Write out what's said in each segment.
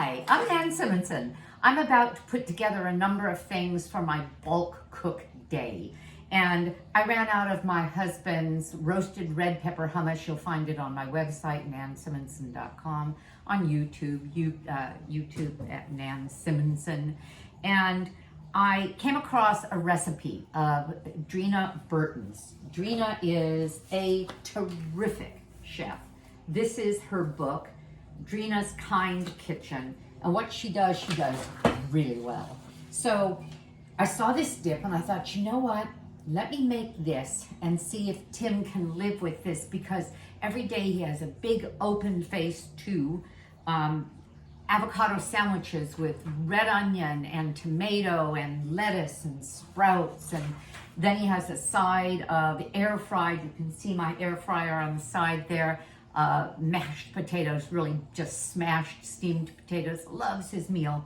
Hi, I'm Nan Simonson. I'm about to put together a number of things for my bulk cook day. And I ran out of my husband's roasted red pepper hummus. You'll find it on my website, nansimonson.com, on YouTube at Nan Simonson. And I came across a recipe of Dreena Burton's. Dreena is a terrific chef. This is her book, Dreena's Kind Kitchen, and what she does really well. So I saw this dip and I thought, you know what? Let me make this and see if Tim can live with this, because every day he has a big open face to avocado sandwiches with red onion and tomato and lettuce and sprouts, and then he has a side of air fried. You can see my air fryer on the side there. Mashed potatoes, really just smashed steamed potatoes. Loves his meal,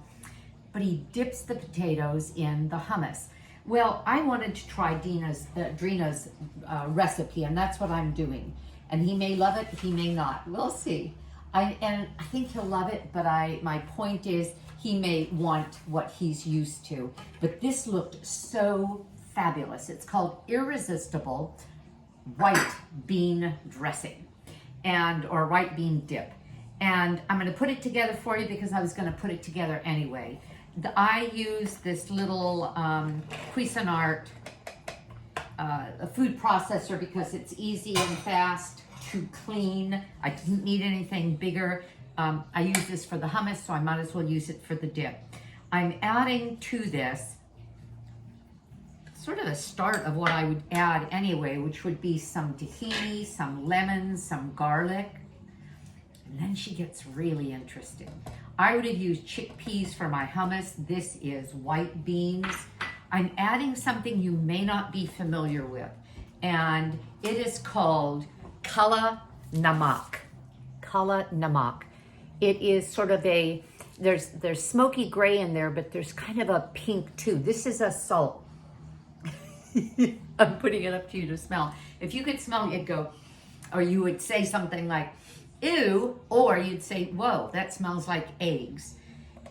but he dips the potatoes in the hummus. Well, I wanted to try Dreena's recipe, and that's what I'm doing. And he may love it, he may not. We'll see. I think he'll love it, but my point is he may want what he's used to. But this looked so fabulous. It's called Irresistible White Bean Dressing, or white bean dip. And I'm gonna put it together for you because I was gonna put it together anyway. I use this little Cuisinart food processor because it's easy and fast to clean. I didn't need anything bigger. I use this for the hummus, so I might as well use it for the dip. I'm adding to this sort of the start of what I would add anyway, which would be some tahini, some lemons, some garlic. And then she gets really interesting. I would have used chickpeas for my hummus. This is white beans. I'm adding something you may not be familiar with, and it is called kala namak. Kala namak. It is sort of there's smoky gray in there, but there's kind of a pink too. This is a salt. I'm putting it up to you to smell. If you could smell it, you'd go, or you would say something like, ew, or you'd say, whoa, that smells like eggs.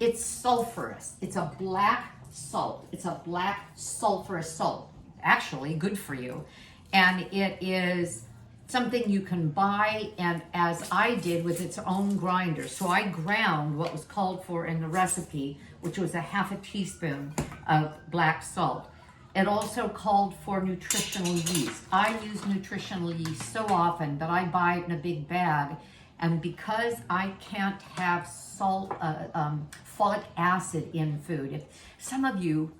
It's sulfurous. It's a black salt. It's a black sulfurous salt. Actually, good for you. And it is something you can buy, and as I did, with its own grinder. So I ground what was called for in the recipe, which was a half a teaspoon of black salt. It also called for nutritional yeast. I use nutritional yeast so often that I buy it in a big bag. And because I can't have folic acid in food, if some of you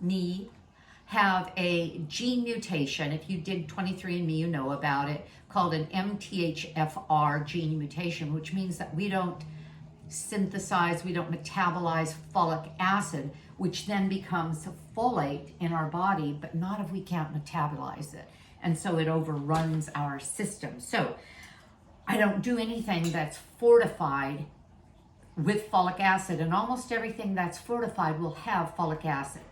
have a gene mutation, if you did 23andMe, you know about it, called an MTHFR gene mutation, which means that we don't synthesize, we don't metabolize folic acid, which then becomes folate in our body, but not if we can't metabolize it. And so it overruns our system. So I don't do anything that's fortified with folic acid, and almost everything that's fortified will have folic acid.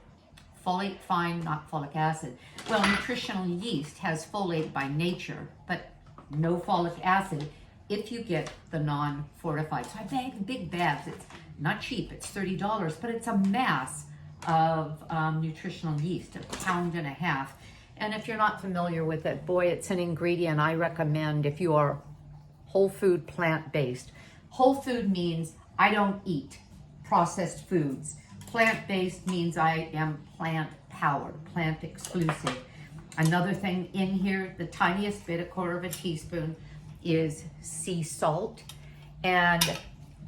Folate, fine, not folic acid. Well, nutritional yeast has folate by nature, but no folic acid if you get the non-fortified. So I bag big bags. It's not cheap, it's $30, but it's a mass of nutritional yeast, 1.5 pounds. And if you're not familiar with it, boy, it's an ingredient I recommend if you are whole food, plant-based. Whole food means I don't eat processed foods. Plant-based means I am plant-powered, plant-exclusive. Another thing in here, the tiniest bit, 1/4 teaspoon, is sea salt. And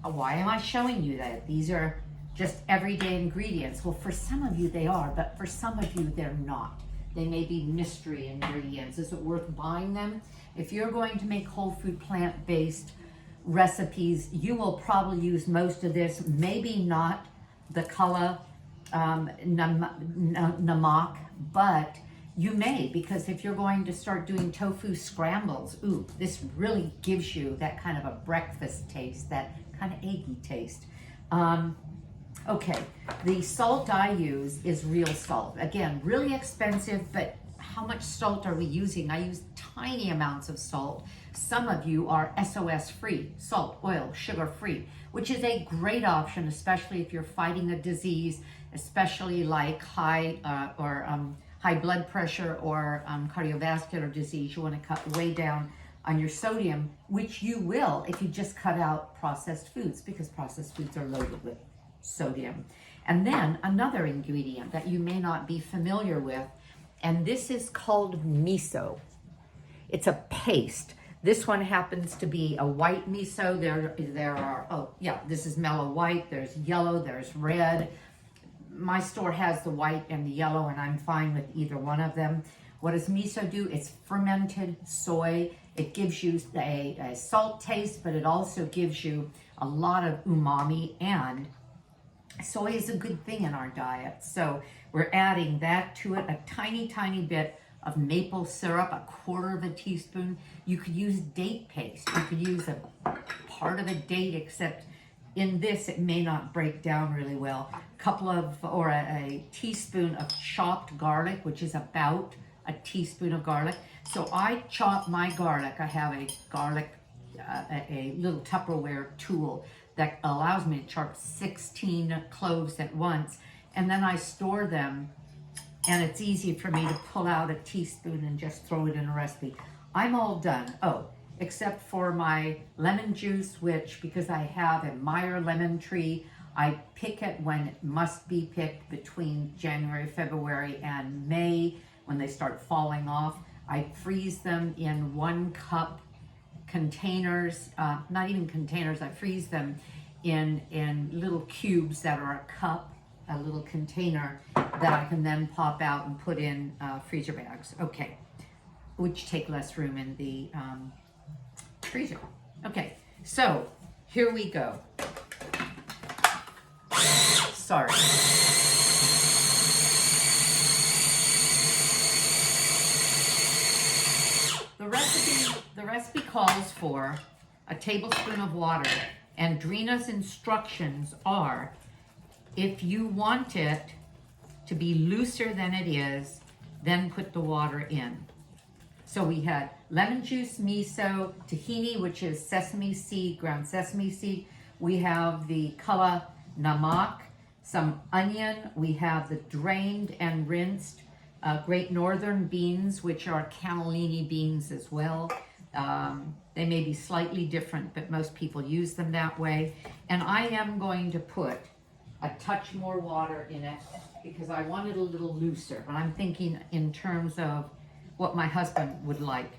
why am I showing you that? These are just everyday ingredients. Well, for some of you they are, but for some of you they're not. They may be mystery ingredients. Is it worth buying them? If you're going to make whole food plant-based recipes, you will probably use most of this, maybe not the kala namak, but you may, because if you're going to start doing tofu scrambles, ooh, this really gives you that kind of a breakfast taste, that kind of eggy taste. Okay, the salt I use is real salt. Again, really expensive, but how much salt are we using? I use tiny amounts of salt. Some of you are SOS free, salt, oil, sugar free, which is a great option, especially if you're fighting a disease, especially like high blood pressure or cardiovascular disease. You want to cut way down on your sodium, which you will if you just cut out processed foods, because processed foods are loaded with sodium. And then another ingredient that you may not be familiar with, and this is called miso. It's a paste. This one happens to be a white miso. There are, oh yeah, this is mellow white, there's yellow, there's red. My store has the white and the yellow, and I'm fine with either one of them. What does miso do? It's fermented soy. It gives you a salt taste, but it also gives you a lot of umami, and soy is a good thing in our diet. So we're adding that to it, a tiny, tiny bit of maple syrup, a quarter of a teaspoon. You could use date paste. You could use a part of a date, except in this, it may not break down really well. A teaspoon of chopped garlic, which is about a teaspoon of garlic. So I chop my garlic. I have a garlic, a little Tupperware tool that allows me to chop 16 cloves at once. And then I store them, and it's easy for me to pull out a teaspoon and just throw it in a recipe. I'm all done. Oh, except for my lemon juice, which, because I have a Meyer lemon tree, I pick it when it must be picked between January, February, and May, when they start falling off. I freeze them in 1 cup containers, not even containers, I freeze them in little cubes that are a cup, a little container that I can then pop out and put in freezer bags. Okay, which take less room in the freezer. Okay, so here we go. Sorry. The recipe calls for a tablespoon of water, and Dreena's instructions are, if you want it to be looser than it is, then put the water in. So we had lemon juice, miso, tahini, which is sesame seed, ground sesame seed. We have the kala namak, some onion. We have the drained and rinsed Great Northern beans, which are cannellini beans as well. They may be slightly different, but most people use them that way. And I am going to put a touch more water in it because I want it a little looser. But I'm thinking in terms of what my husband would like.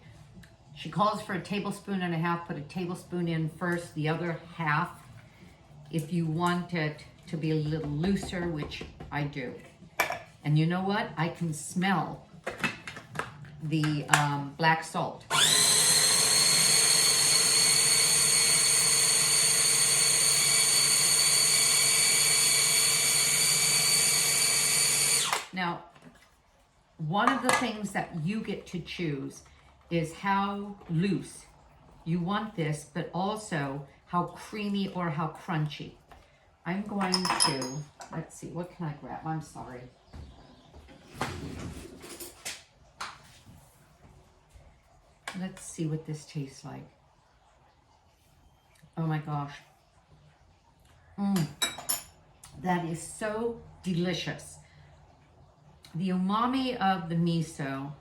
She calls for 1.5 tablespoons. Put a tablespoon in first, the other half if you want it to be a little looser, which I do. And you know what? I can smell the black salt. Now, one of the things that you get to choose is how loose you want this, but also how creamy or how crunchy. I'm going to, let's see, what can I grab? I'm sorry. Let's see what this tastes like. Oh my gosh. That is so delicious. The umami of the miso,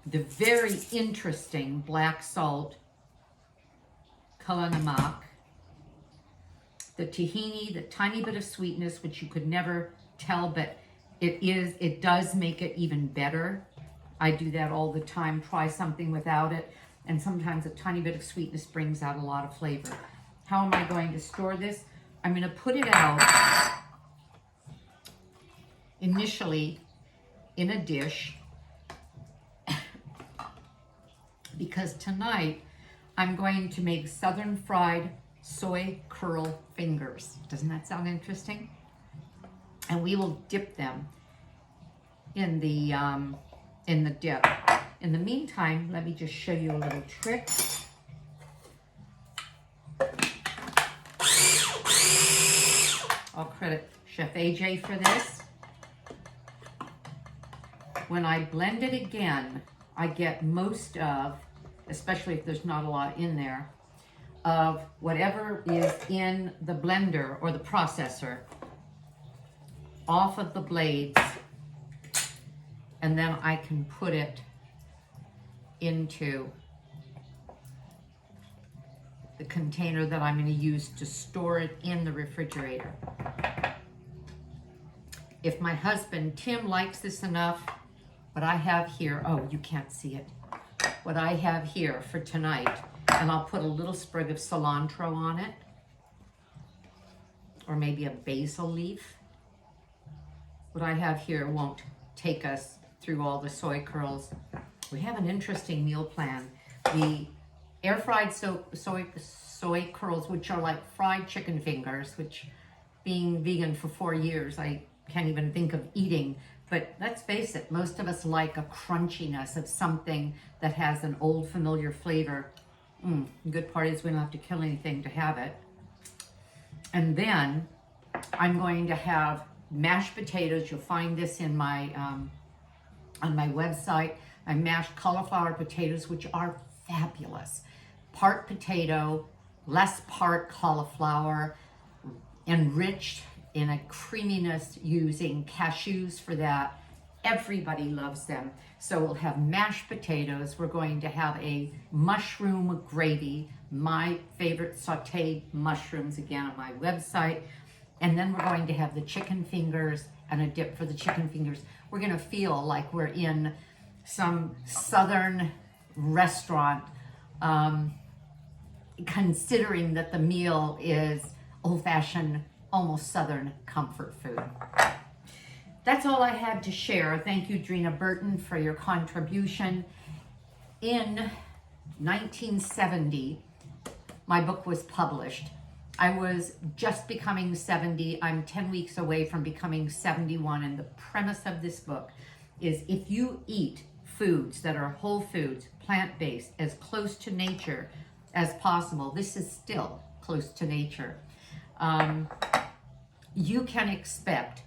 the very interesting black salt, kala namak, the tahini, the tiny bit of sweetness, which you could never tell, but it does make it even better. I do that all the time, try something without it, and sometimes a tiny bit of sweetness brings out a lot of flavor. How am I going to store this? I'm going to put it out initially in a dish because tonight I'm going to make southern fried soy curl fingers. Doesn't that sound interesting? And we will dip them in the dip. In the meantime, let me just show you a little trick. I'll credit Chef AJ for this. When I blend it again, I get most of, especially if there's not a lot in there, of whatever is in the blender or the processor off of the blades, and then I can put it into the container that I'm going to use to store it in the refrigerator. If my husband, Tim, likes this enough, what I have here, oh, you can't see it, what I have here for tonight, and I'll put a little sprig of cilantro on it, or maybe a basil leaf. What I have here won't take us through all the soy curls. We have an interesting meal plan. The air fried soy curls, which are like fried chicken fingers, which being vegan for 4 years, I can't even think of eating. But let's face it, most of us like a crunchiness of something that has an old familiar flavor. The good part is we don't have to kill anything to have it. And then I'm going to have mashed potatoes. You'll find this in my on my website. My mashed cauliflower potatoes, which are fabulous. Part potato, less part cauliflower, enriched in a creaminess using cashews for that. Everybody loves them. So we'll have mashed potatoes. We're going to have a mushroom gravy, my favorite sauteed mushrooms, again on my website. And then we're going to have the chicken fingers and a dip for the chicken fingers. We're going to feel like we're in some southern restaurant, considering that the meal is old-fashioned, almost southern comfort food. That's all I had to share. Thank you, Dreena Burton, for your contribution. In 1970, my book was published. I was just becoming 70. I'm 10 weeks away from becoming 71. And the premise of this book is if you eat foods that are whole foods, plant-based, as close to nature as possible, this is still close to nature, you can expect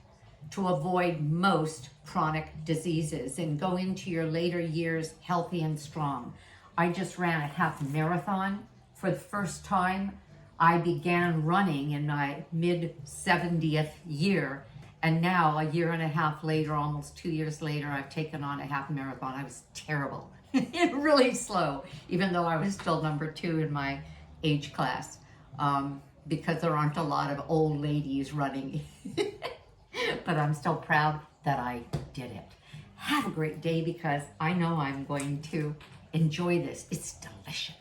to avoid most chronic diseases and go into your later years healthy and strong. I just ran a half marathon for the first time. I began running in my mid-70th year, and now a year and a half later, almost 2 years later, I've taken on a half marathon. I was terrible, really slow, even though I was still number 2 in my age class, because there aren't a lot of old ladies running. But I'm still proud that I did it. Have a great day, because I know I'm going to enjoy this. It's delicious.